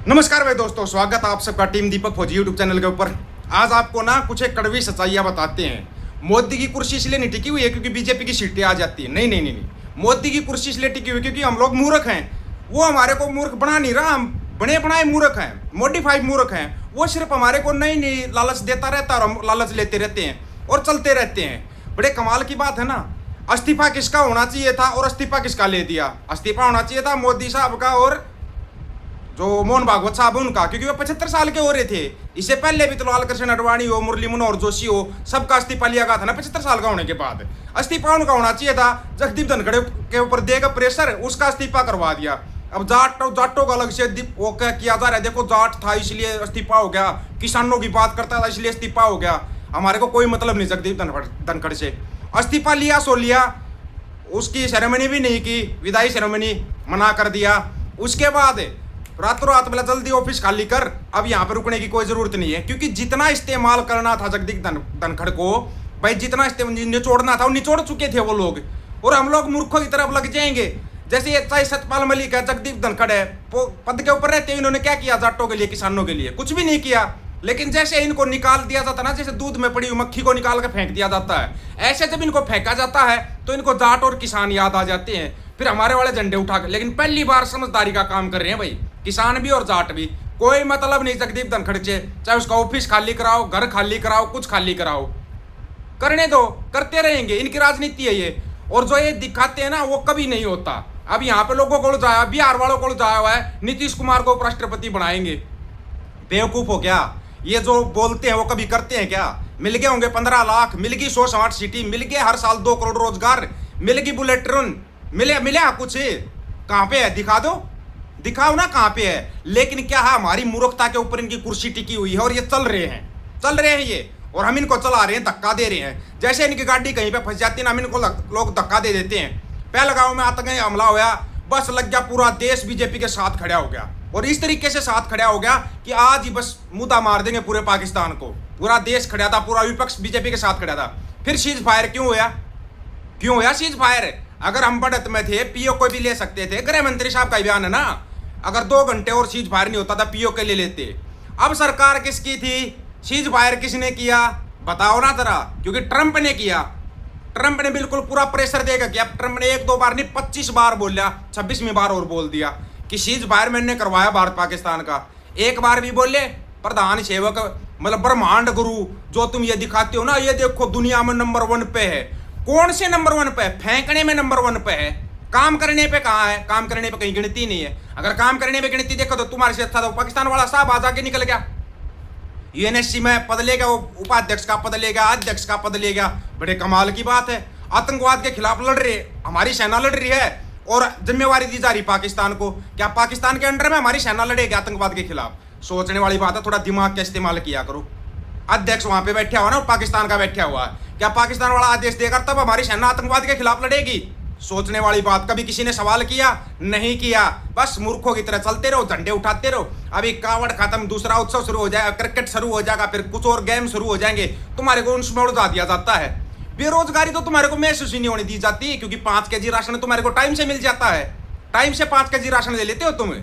नमस्कार भाई दोस्तों, स्वागत है आप सबका टीम दीपक फौजी यूट्यूब चैनल के ऊपर। आज आपको ना कुछ एक कड़वी सच्चाइयाँ बताते हैं। मोदी की कुर्सी इसलिए नहीं टिकी हुई है क्योंकि बीजेपी की सीटें आ जाती है। नहीं नहीं नहीं नहीं, मोदी की कुर्सी इसलिए टिकी हुई क्योंकि हम लोग मूर्ख हैं। वो हमारे को मूर्ख बना नहीं रहा, हम बने बनाए मूर्ख हैं, मॉडिफाइड मूर्ख हैं। वो सिर्फ हमारे को नई नई लालच देता रहता है और हम लालच लेते रहते हैं और चलते रहते हैं। बड़े कमाल की बात है ना। इस्तीफा किसका होना चाहिए था और इस्तीफा किसका ले दिया? इस्तीफा होना चाहिए था मोदी साहब का और जो मोहन भागवत साहब उनका, क्योंकि वो 75 साल के हो रहे थे। इससे पहले भी तो लाल कृष्ण आडवाणी हो, मुरली मनोहर जोशी हो, सबका इस्तीफा लिया गया था ना 75 साल का होने के बाद। इस्तीफा उनका होना चाहिए था। जगदीप धनखड़ के ऊपर देगा प्रेशर, उसका इस्तीफा करवा दिया। अब जाटों का अलग से वो क्या किया जा रहा है, देखो जाट था इसलिए इस्तीफा हो गया, किसानों की बात करता था इसलिए इस्तीफा हो गया। हमारे को कोई मतलब नहीं जगदीप धनखड़ से। इस्तीफा लिया सो लिया, उसकी सेरेमनी भी नहीं की, विदाई सेरेमनी मना कर दिया। उसके बाद रातों रात बोला जल्दी ऑफिस खाली कर, अब यहाँ पर रुकने की कोई जरूरत नहीं है। क्योंकि जितना इस्तेमाल करना था जगदीप धनखड़ को, भाई जितना निचोड़ना था वो निचोड़ चुके थे वो लोग, और हम लोग मूर्खों की तरफ लग जाएंगे। जैसे ये चाहे सतपाल मलिक है, जगदीप धनखड़ है, पद के ऊपर रहते इन्होंने क्या किया जाटों के लिए, किसानों के लिए? कुछ भी नहीं किया। लेकिन जैसे इनको निकाल दिया जाता ना, जैसे दूध में पड़ी हुई मक्खी को निकाल के फेंक दिया जाता है, ऐसे जब इनको फेंका जाता है तो इनको जाट और किसान याद आ जाते हैं, फिर हमारे वाले झंडे उठा के। लेकिन पहली बार समझदारी का काम कर रहे हैं भाई, किसान भी और जाट भी। कोई मतलब नहीं जगदीप धनखड़ से, चाहे उसका ऑफिस खाली कराओ, घर खाली कराओ, कुछ खाली कराओ, करने दो, करते रहेंगे। इनकी राजनीति है ये। और जो ये दिखाते हैं ना वो कभी नहीं होता। अब यहाँ पे लोगों को जाया, बिहार वालों को जाया हुआ है, नीतीश कुमार को उपराष्ट्रपति बनाएंगे। बेवकूफ हो क्या? ये जो बोलते हैं वो कभी करते हैं क्या? मिल गए होंगे 15 लाख, मिल गई 100 स्मार्ट सिटी, मिल गए हर साल 2 करोड़ रोजगार, मिल गई बुलेट ट्रेन, मिले कुछ? कहाँ पे है? दिखा दो, दिखाओ ना कहाँ पे है। लेकिन क्या है, हमारी मूर्खता के ऊपर इनकी कुर्सी टिकी हुई है और ये चल रहे हैं ये, और हम इनको चला रहे हैं, धक्का दे रहे हैं। जैसे इनकी गाड़ी कहीं पे फंस जाती है ना, हम इनको लोग धक्का दे देते हैं। पहलगांव में आतंकी हमला होया, बस लग गया, पूरा देश बीजेपी के साथ खड़ा हो गया, और इस तरीके से साथ खड़ा हो गया कि आज ही बस मुद्दा मार देंगे पूरे पाकिस्तान को। पूरा देश खड़ा था, पूरा विपक्ष बीजेपी के साथ खड़ा था। फिर सीज फायर क्यों होया सीज फायर? अगर हम बढ़त में थे, पीओ को भी ले सकते थे। गृह मंत्री साहब का बयान है ना, अगर 2 घंटे और सीज फायर नहीं होता था, पीओ के ले लेते। अब सरकार किसकी थी? सीज फायर किसने किया बताओ ना जरा? क्योंकि ट्रंप ने किया। ट्रंप ने बिल्कुल पूरा प्रेशर देगा कि अब ट्रंप ने 1-2 बार नहीं 25 बार बोला, 26वीं बार और बोल दिया कि सीज फायर मैंने करवाया भारत पाकिस्तान का। एक बार भी बोले प्रधान सेवक, मतलब ब्रह्मांड गुरु जो तुम ये दिखाते हो ना, ये देखो दुनिया में नंबर 1 पे है। कौन से नंबर 1 पे है? फेंकने में नंबर 1 पे है, काम करने पे कहाँ है? काम करने पे कहीं गिनती नहीं है। अगर काम करने पे गिनती देखो तो तुम्हारे से अच्छा तो पाकिस्तान वाला साहब आज आके निकल गया, यूएनएससी में पद लेगा, वो उपाध्यक्ष का पद लेगा, अध्यक्ष का पद लेगा। बड़े कमाल की बात है। आतंकवाद के खिलाफ लड़ रहे, हमारी सेना लड़ रही है और जिम्मेवारी दी जा रही पाकिस्तान को। क्या पाकिस्तान के अंडर में हमारी सेना लड़ेगी आतंकवाद के खिलाफ? सोचने वाली बात है, थोड़ा दिमाग का इस्तेमाल किया करो। अध्यक्ष वहां पे बैठा हुआ ना, पाकिस्तान का बैठा हुआ है, क्या पाकिस्तान वाला आदेश देकर तब हमारी सेना आतंकवाद के खिलाफ लड़ेगी? सोचने वाली बात। कभी किसी ने सवाल किया? नहीं किया। बस मूर्खों की तरह चलते रहो, झंडे उठाते रहो। अभी कावड़ खत्म, दूसरा उत्सव शुरू हो जाएगा, क्रिकेट शुरू हो जाएगा, फिर कुछ और गेम शुरू हो जाएंगे, तुम्हारे को उसमें उड़ा दिया जाता है। बेरोजगारी तो तुम्हारे को महसूस ही नहीं होने दी जाती, क्योंकि 5 केजी राशन तुम्हारे को टाइम से मिल जाता है। टाइम से 5 केजी राशन ले लेते हो तुम्हें,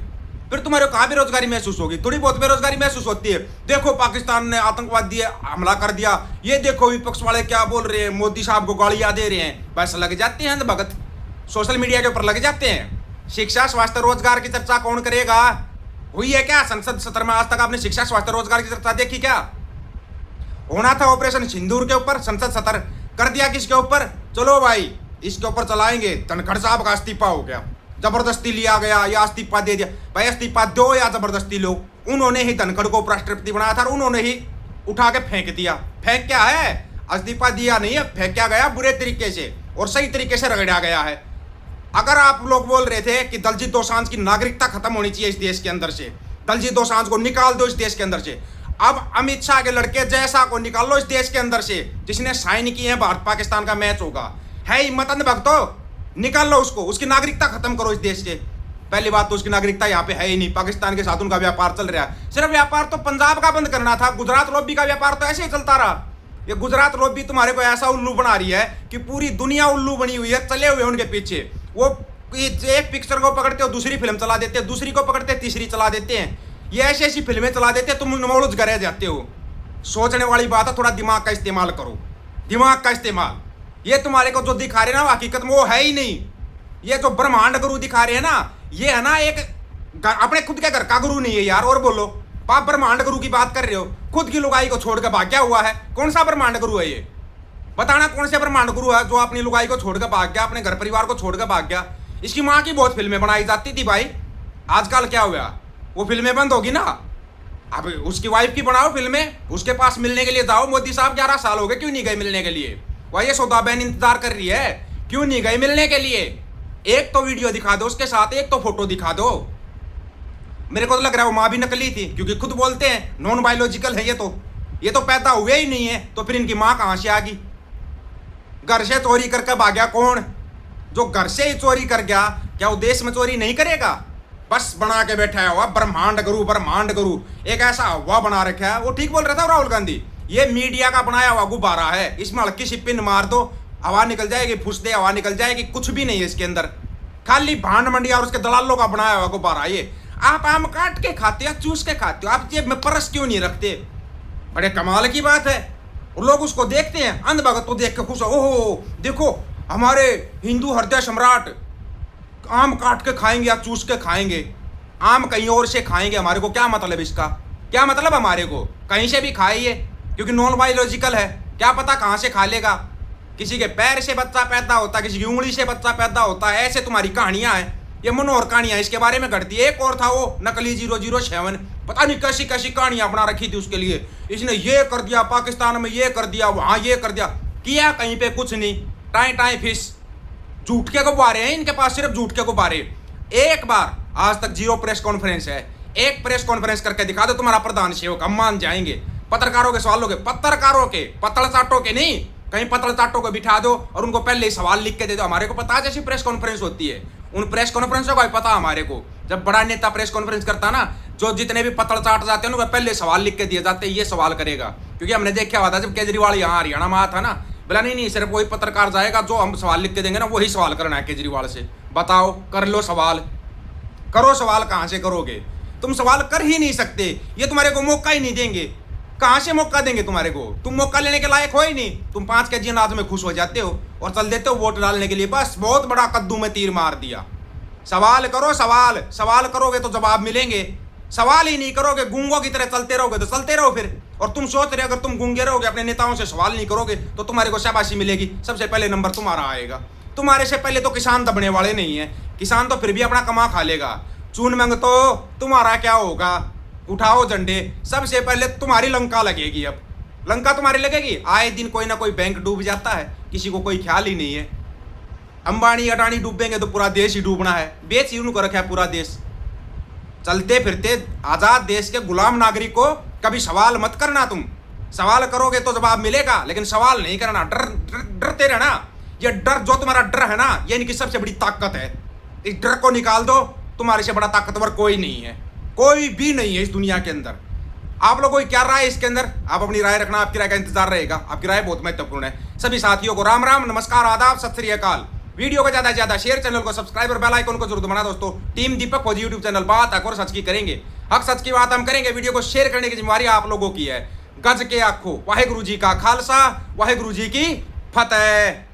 फिर तुम्हारे को कहाँ बेरोजगारी महसूस होगी? थोड़ी बहुत बेरोजगारी महसूस होती है। देखो पाकिस्तान ने आतंकवादी हमला कर दिया, ये देखो विपक्ष वाले क्या बोल रहे हैं, मोदी साहब को गालियां दे रहे हैं, बस लग जाते हैं भगत, सोशल मीडिया के ऊपर लग जाते हैं। शिक्षा स्वास्थ्य रोजगार की चर्चा कौन करेगा? हुई है क्या संसद सत्र में आज तक आपने शिक्षा स्वास्थ्य रोजगार की चर्चा देखी क्या? होना था ऑपरेशन सिंदूर के ऊपर, संसद सत्र कर दिया किसके ऊपर? चलो भाई इसके ऊपर चलाएंगे। धनखड़ साहब का इस्तीफा हो गया, जबरदस्ती लिया गया या इस्तीफा दे दिया। भाई इस्तीफा दो या जबरदस्ती लो, उन्होंने ही धनखड़ को उपराष्ट्रपति बनाया था और उन्होंने ही उठा के फेंक दिया। फेंक क्या है, इस्तीफा दिया नहीं है, फेंका गया बुरे तरीके से और सही तरीके से रगड़ा गया है। अगर आप लोग बोल रहे थे कि दलजीत दोसांझ की नागरिकता खत्म होनी चाहिए इस देश के अंदर से, दलजीत दोसांझ को निकाल दो इस देश के अंदर से, अब अमित शाह के लड़के जैसा को निकाल लो इस देश के अंदर से, जिसने साइन किए हैं भारत पाकिस्तान का मैच होगा। है हिम्मत भक्तो, निकाल लो उसको, उसकी नागरिकता खत्म करो इस देश से। पहली बात तो उसकी नागरिकता यहाँ पे है ही नहीं, पाकिस्तान के साथ उनका व्यापार चल रहा है। सिर्फ व्यापार तो पंजाब का बंद करना था, गुजरात लॉबी का व्यापार तो ऐसे ही चलता रहा। ये गुजरात लॉबी तुम्हारे को ऐसा उल्लू बना रही है कि पूरी दुनिया उल्लू बनी हुई है, चले हुए उनके पीछे। वो एक पिक्चर को पकड़ते हो दूसरी फिल्म चला देते हैं, दूसरी को पकड़ते तीसरी चला देते हैं। ये ऐसी ऐसी फिल्में चला देते तुम नमोलुझ करे जाते हो। सोचने वाली बात है, थोड़ा दिमाग का इस्तेमाल करो, दिमाग का इस्तेमाल। ये तुम्हारे को जो दिखा रहे हैं ना हकीकत में वो है ही नहीं। ये जो ब्रह्मांड गुरु दिखा रहे हैं ना, ये है ना एक अपने खुद के घर का गुरु नहीं है यार। और बोलो पाप ब्रह्मांड गुरु की बात कर रहे हो, खुद की लुगाई को छोड़ कर भाग गया हुआ है। कौन सा ब्रह्मांड गुरु है ये? बताना कौन से ब्रह्मांड गुरु है जो अपनी लुगाई को छोड़कर भाग गया, अपने घर परिवार को छोड़कर भाग गया। इसकी माँ की बहुत फिल्में बनाई जाती थी भाई, आजकल क्या हुआ, वो फिल्में बंद होगी ना। अब उसकी वाइफ की बनाओ फिल्में, उसके पास मिलने के लिए जाओ। मोदी साहब 11 साल हो गए, क्यों नहीं गए मिलने के लिए? वह ये सौदा बहन इंतजार कर रही है, क्यों नहीं गए मिलने के लिए? एक तो वीडियो दिखा दो उसके साथ, एक तो फोटो दिखा दो। मेरे को तो लग रहा है वो माँ भी नकली थी, क्योंकि खुद बोलते हैं नॉन बायोलॉजिकल है ये तो पैदा हुए ही नहीं है, तो फिर इनकी माँ कहाँ से आ गई? घर से चोरी करके भाग गया कौन? जो घर से ही चोरी कर गया, क्या वो देश में चोरी नहीं करेगा? बस बना के बैठा है हुआ ब्रह्मांड गुरु, ब्रह्मांड गुरु एक ऐसा हुआ बना रखा है। वो ठीक बोल रहा था राहुल गांधी, ये मीडिया का बनाया हुआ गुब्बारा है, इसमें हल्की सी पिन मार दो हवा निकल जाएगी, फुस दे हवा निकल जाएगी, कुछ भी नहीं है इसके अंदर, खाली भांड मंडिया और उसके दलालों का बनाया हुआ गुब्बारा। ये आप आम काट के खाते हो, चूस के खाते हो, आप जेब में परस क्यों नहीं रखते? बड़े कमाल की बात है। और लोग उसको देखते हैं, अंधभगत को देख के खुश हो, ओहो देखो हमारे हिंदू हृदय सम्राट आम काट के खाएंगे या चूस के खाएंगे, आम कहीं और से खाएंगे, हमारे को क्या मतलब इसका? क्या मतलब हमारे को? कहीं से भी खाइए, क्योंकि नॉन बायोलॉजिकल है, क्या पता कहाँ से खा लेगा। किसी के पैर से बच्चा पैदा होता है, किसी की उंगली से बच्चा पैदा होता है। ऐसे तुम्हारी कहानियां हैं, ये मनोहर कहानियां इसके बारे में घटती है। एक और था वो नकली 007, पता नहीं कैसी कैसी कहानियां बना रखी थी उसके लिए। इसने ये कर दिया, पाकिस्तान में ये कर दिया, वहां ये कर दिया, किया कहीं पे कुछ नहीं, टाई टाई फिश, झूठ के गुब्बारे हैं इनके पास, सिर्फ झूठ के गुब्बारे। एक बार आज तक 0 प्रेस कॉन्फ्रेंस है, एक प्रेस कॉन्फ्रेंस करके दिखा दो तुम्हारा प्रधान सेवक, हम मान जाएंगे। पत्रकारों के सवालों के, पत्रकारों के, पतल चाटों के नहीं, कहीं पतल चाटों को बिठा दो और उनको पहले ही सवाल लिख के दे दो। हमारे को पता जैसी प्रेस कॉन्फ्रेंस होती है, उन प्रेस कॉन्फ्रेंस का पता हमारे को। जब बड़ा नेता प्रेस कॉन्फ्रेंस करता ना, जो जितने भी पतल चाट जाते हैं उनको पहले सवाल लिख के दिए जाते हैं, ये सवाल करेगा। क्योंकि हमने देखा हुआ था जब केजरीवाल यहाँ हरियाणा में आया था ना, बोला नहीं सिर्फ वही पत्रकार जाएगा जो हम सवाल लिख के देंगे ना, वही सवाल करना है केजरीवाल से। बताओ, कर लो सवाल, करो सवाल। कहाँ से करोगे? तुम सवाल कर ही नहीं सकते, ये तुम्हारे को मौका ही नहीं देंगे। कहाँ से मौका देंगे तुम्हारे को? तुम मौका लेने के लायक हो ही नहीं। तुम 5 केजी अनाज में खुश हो जाते हो और चल देते हो वोट डालने के लिए, बस बहुत बड़ा कद्दू में तीर मार दिया। सवाल करो, सवाल, सवाल करोगे तो जवाब मिलेंगे। सवाल ही नहीं करोगे, गूंगों की तरह चलते रहोगे तो चलते रहो फिर। और तुम सोच रहे हो अगर तुम गूंगे रहोगे, अपने नेताओं से सवाल नहीं करोगे तो तुम्हारे को शाबाशी मिलेगी, सबसे पहले नंबर तुम्हारा आएगा। तुम्हारे से पहले तो किसान दबने वाले नहीं है, किसान तो फिर भी अपना कमा खा लेगा। चून मंग तो तुम्हारा क्या होगा? उठाओ झंडे, सबसे पहले तुम्हारी लंका लगेगी। अब लंका तुम्हारी लगेगी। आए दिन कोई ना कोई बैंक डूब जाता है, किसी को कोई ख्याल ही नहीं है। अंबानी अडानी डूबेंगे तो पूरा देश ही डूबना है, बेच ही उनको रखा है पूरा देश। चलते फिरते आजाद देश के गुलाम नागरिक को कभी सवाल मत करना। तुम सवाल करोगे तो जवाब मिलेगा, लेकिन सवाल नहीं करना। डरते रहना। ये डर जो तुम्हारा डर है ना, ये इनकी सबसे बड़ी ताकत है। इस डर को निकाल दो, तुम्हारे से बड़ा ताकतवर कोई नहीं है, कोई भी नहीं है इस दुनिया के अंदर। आप लोगों की क्या राय है इसके अंदर? आप अपनी राय रखना, आपकी राय का इंतजार रहेगा। आपकी राय बहुत महत्वपूर्ण है। सभी साथियों को राम राम, नमस्कार, आदाब, सत श्री अकाल। वीडियो को ज्यादा से ज्यादा शेयर, चैनल को सब्सक्राइब और बेल आइकन को जरूर दबाना दोस्तों। टीम दीपक फौजी यूट्यूब चैनल बात हक और सच की करेंगे, हक सच की बात हम करेंगे। वीडियो को शेयर करने की जिम्मेवारी आप लोगों की है। गज के आखो, वाहेगुरु जी का खालसा, वाहेगुरु जी की फतेह।